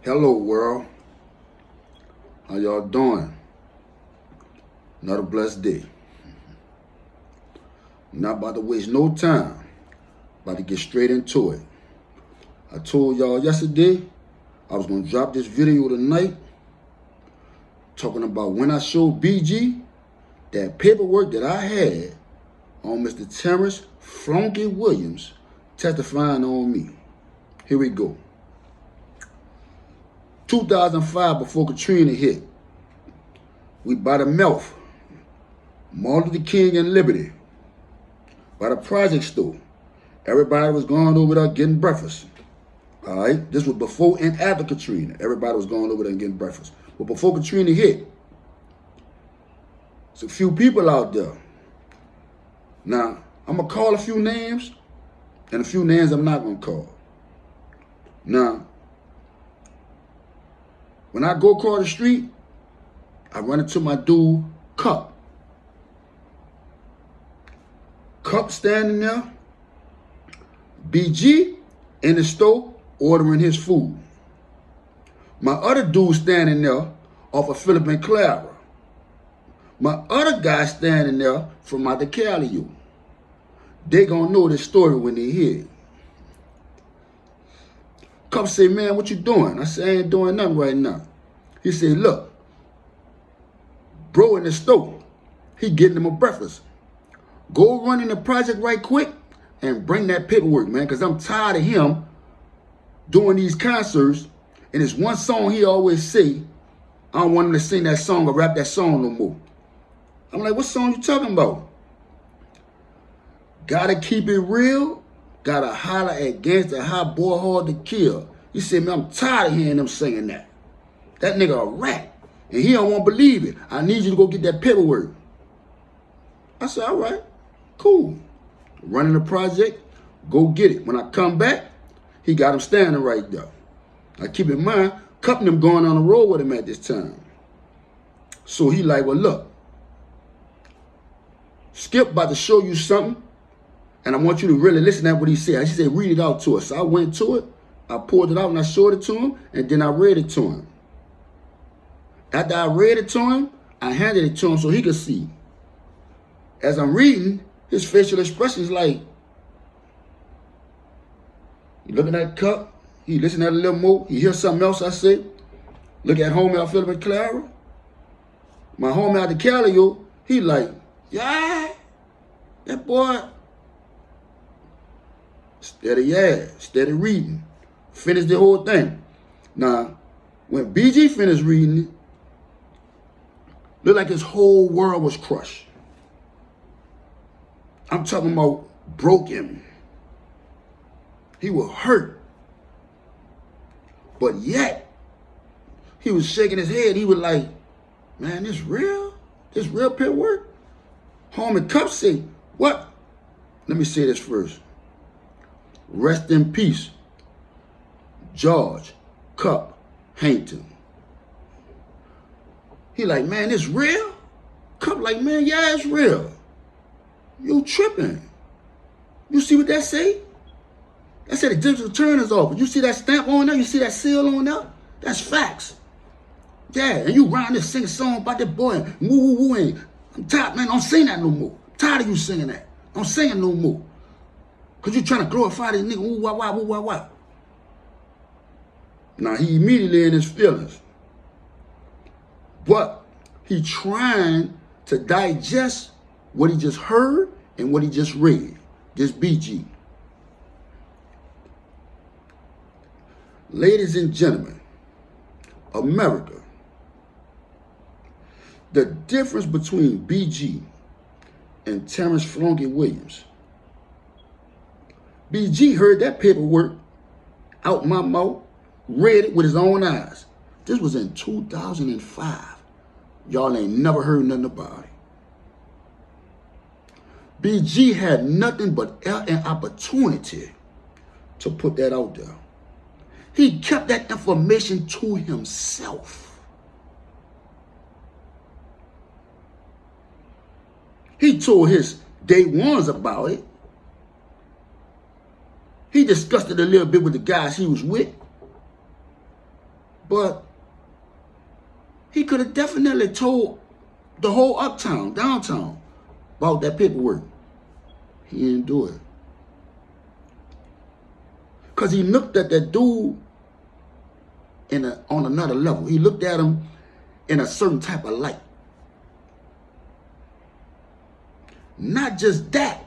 Hello world, how y'all doing? Another blessed day. Not about to waste no time, about to get straight into it. I told y'all yesterday I was gonna drop this video tonight talking about when I showed BG that paperwork that I had on Mr. Terrence Flunky Williams testifying on me. Here we go. 2005, before Katrina hit, we by the Melph, Martin Luther King and Liberty, by the Project store. Everybody was going over there getting breakfast. All right, this was before and after Katrina. Everybody was going over there and getting breakfast. But before Katrina hit, there's a few people out there. Now, I'm going to call a few names, and a few names I'm not going to call. Now, when I go across the street, I run into my dude, Cup. Cup standing there, BG in the store ordering his food. My other dude standing there off of Phillip and Clara. My other guy standing there from out the Cali. They gonna know this story when they hear it. Cup say, man, what you doing? I say, I ain't doing nothing right now. He said, look, bro in the store, he getting him a breakfast. Go run in the project right quick and bring that paperwork, man, because I'm tired of him doing these concerts. And it's one song he always say, I don't want him to sing that song or rap that song no more. I'm like, what song you talking about? Gotta keep it real. Gotta holler at Gangsta, hot boy hard to kill. He said, man, I'm tired of hearing them singing that. That nigga a rat. And he don't want to believe it. I need you to go get that paperwork. I said, all right, cool. Running the project, go get it. When I come back, he got him standing right there. Now keep in mind, Cup and them going on the road with him at this time. So he like, well, look, Skip about to show you something, and I want you to really listen at what he said. He said, read it out to us. So I went to it, I pulled it out and I showed it to him, and then I read it to him. After I read it to him, I handed it to him so he could see. As I'm reading, his facial expression is like, he looking at Cup, he listening at a little more, he hears something else I say. Look at homie out Phillip and Clara. My homie out the Cali, he like, yeah, that boy. Steady reading. Finished the whole thing. Now, when BG finished reading it, looked like his whole world was crushed. I'm talking about broken. He was hurt. But yet, he was shaking his head. He was like, man, this real? This real paperwork? Homie Cup say, what? Let me say this first. Rest in peace, George Cup Hankton. He like, man, this real? Cup like, man, yeah, it's real. You tripping. You see what that say? That said the digital returner's office. You see that stamp on there? You see that seal on there? That's facts. Yeah, and you round there singing a song about that boy and woo woo woo. And I'm tired, man, don't sing that no more. I'm tired of you singing that. Don't sing it no more. Because you trying to glorify this nigga, woo wah wah, woo wah wah. Now, he immediately in his feelings. But he trying to digest what he just heard and what he just read. This BG. Ladies and gentlemen, America, the difference between BG and Terrence Flunky Williams. BG heard that paperwork out my mouth, read it with his own eyes. This was in 2005. Y'all ain't never heard nothing about it. BG had nothing but an opportunity to put that out there. He kept that information to himself. He told his day ones about it. He discussed it a little bit with the guys he was with. But he could have definitely told the whole uptown, downtown, about that paperwork. He didn't do it. Because he looked at that dude on another level. He looked at him in a certain type of light. Not just that,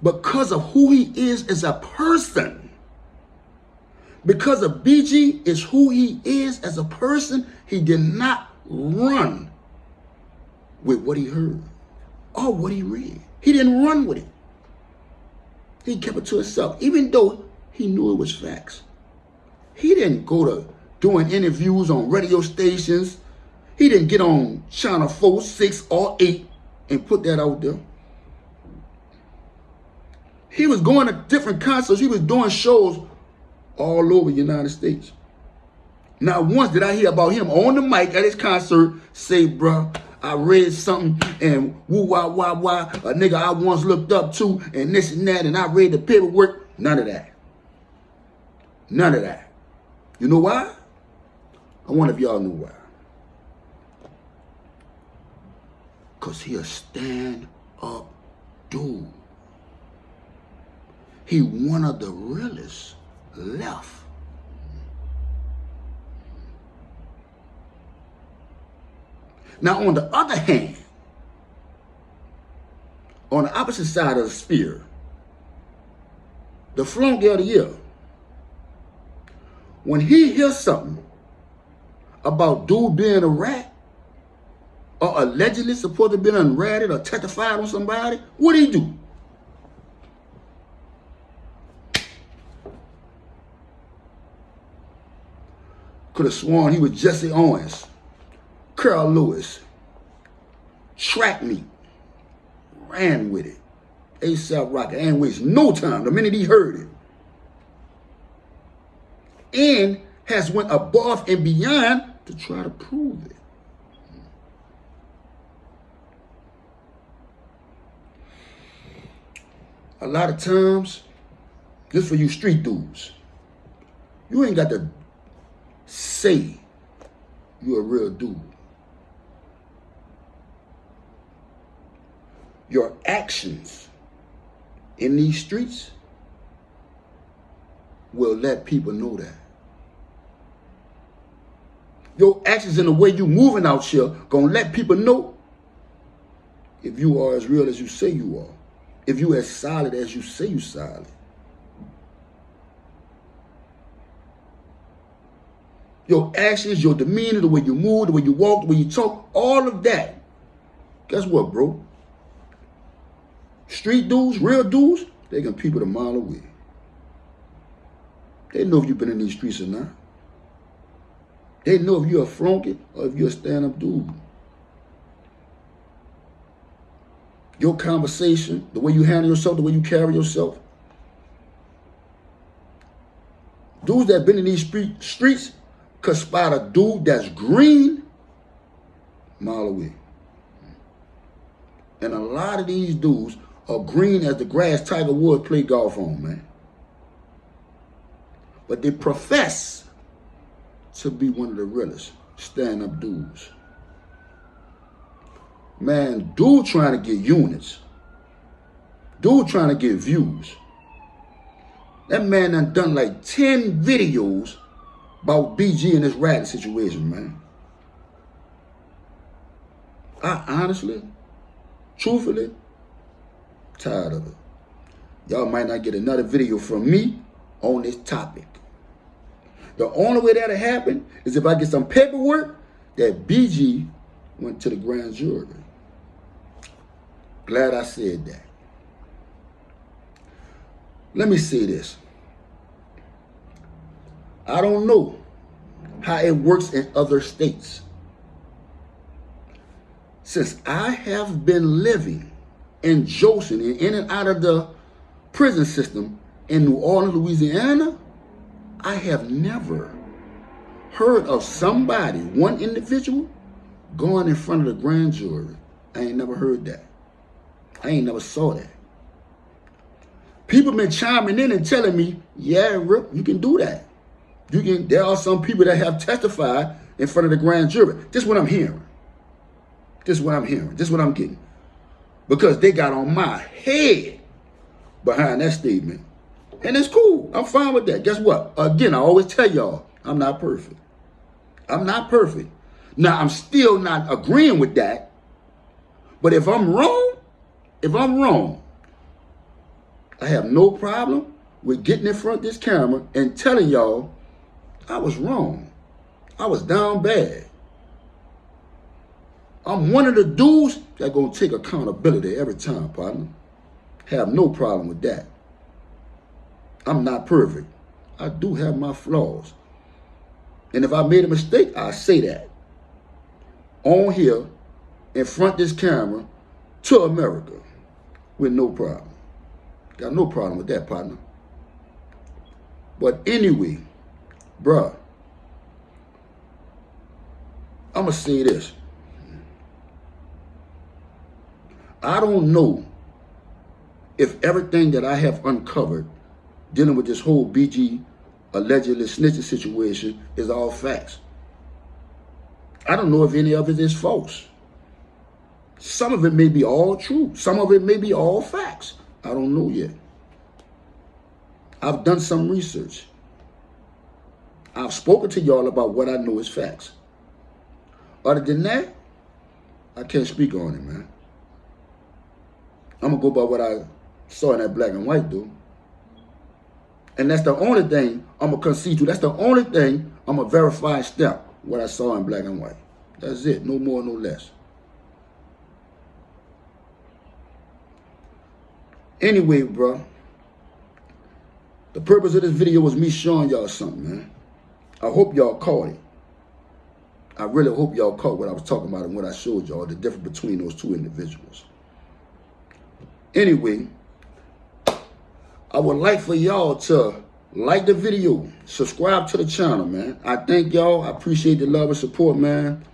because of who he is as a person. Because of BG is who he is as a person, he did not run with what he heard or what he read. He didn't run with it. He kept it to himself, even though he knew it was facts. He didn't go to doing interviews on radio stations. He didn't get on Channel 4, 6, or 8 and put that out there. He was going to different concerts. He was doing shows all over the United States. Not once did I hear about him on the mic at his concert say, bruh, I read something and woo, wah, wah, wah, a nigga I once looked up to and this and that, and I read the paperwork. None of that. None of that. You know why? I wonder if y'all know why. Because he a stand-up dude. He one of the realest left. Now, on the other hand, on the opposite side of the spear, the flunky of the year, when he hears something about dude being a rat or allegedly supposed to have been unratted or testified on somebody, what do he do? Could have sworn he was Jesse Owens, Carl Lewis, track meet, ran with it. A$AP Rocky ain't waste no time the minute he heard it. And has went above and beyond to try to prove it. A lot of times, this for you street dudes, you ain't got to say you're a real dude. Your actions in these streets will let people know that. Your actions in the way you moving out here gonna let people know if you are as real as you say you are. If you as solid as you say you solid. Your actions, your demeanor, the way you move, the way you walk, the way you talk, all of that. Guess what, bro? Street dudes, real dudes, they can peep it a mile away. They know if you've been in these streets or not. They know if you're a flunky or if you're a stand-up dude. Your conversation, the way you handle yourself, the way you carry yourself. Dudes that been in these streets could spot a dude that's green a mile away. And a lot of these dudes are green as the grass Tiger Woods play golf on, man. But they profess to be one of the realest stand-up dudes. Man, dude trying to get units. Dude trying to get views. That man done like 10 videos about BG and this ratting situation, man. I honestly, truthfully, tired of it. Y'all might not get another video from me on this topic. The only way that'll happen is if I get some paperwork that BG went to the grand jury. Glad I said that. Let me say this. I don't know how it works in other states. Since I have been living in Jolson and in and out of the prison system in New Orleans, Louisiana, I have never heard of somebody, one individual, going in front of the grand jury. I ain't never heard that. I ain't never saw that. People been chiming in and telling me, yeah, Rip, you can do that. There are some people that have testified in front of the grand jury. This is what I'm hearing. This is what I'm hearing. This is what I'm getting. Because they got on my head behind that statement. And it's cool. I'm fine with that. Guess what? Again, I always tell y'all, I'm not perfect. I'm not perfect. Now, I'm still not agreeing with that. But if I'm wrong, I have no problem with getting in front of this camera and telling y'all I was wrong. I was down bad. I'm one of the dudes that gonna take accountability every time, partner. Have no problem with that. I'm not perfect. I do have my flaws. And if I made a mistake, I say that. On here, in front of this camera, to America, with no problem. Got no problem with that, partner. But anyway, bruh, I'm going to say this. I don't know if everything that I have uncovered dealing with this whole BG allegedly snitching situation is all facts. I don't know if any of it is false. Some of it may be all true. Some of it may be all facts. I don't know yet. I've done some research. I've spoken to y'all about what I know is facts. Other than that, I can't speak on it, man. I'm going to go by what I saw in that black and white, dude. And that's the only thing I'm going to concede to. That's the only thing I'm going to verify and stamp what I saw in black and white. That's it. No more, no less. Anyway, bro, the purpose of this video was me showing y'all something, man. I hope y'all caught it. I really hope y'all caught what I was talking about and what I showed y'all, the difference between those two individuals. Anyway, I would like for y'all to like the video, subscribe to the channel, man. I thank y'all. I appreciate the love and support, man.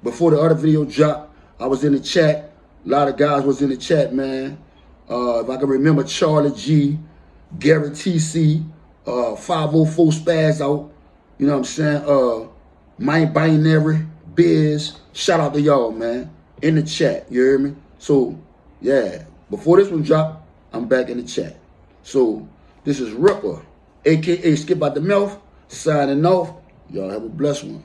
Before the other video dropped, I was in the chat. A lot of guys was in the chat, man. If I can remember, Charlie G, Gary TC, 504 Spaz out. You know what I'm saying? My Binary, Biz. Shout out to y'all, man. In the chat, you hear me? So, yeah. Before this one dropped, I'm back in the chat. So, this is Rippa, a.k.a. Skip out the Melph, signing off. Y'all have a blessed one.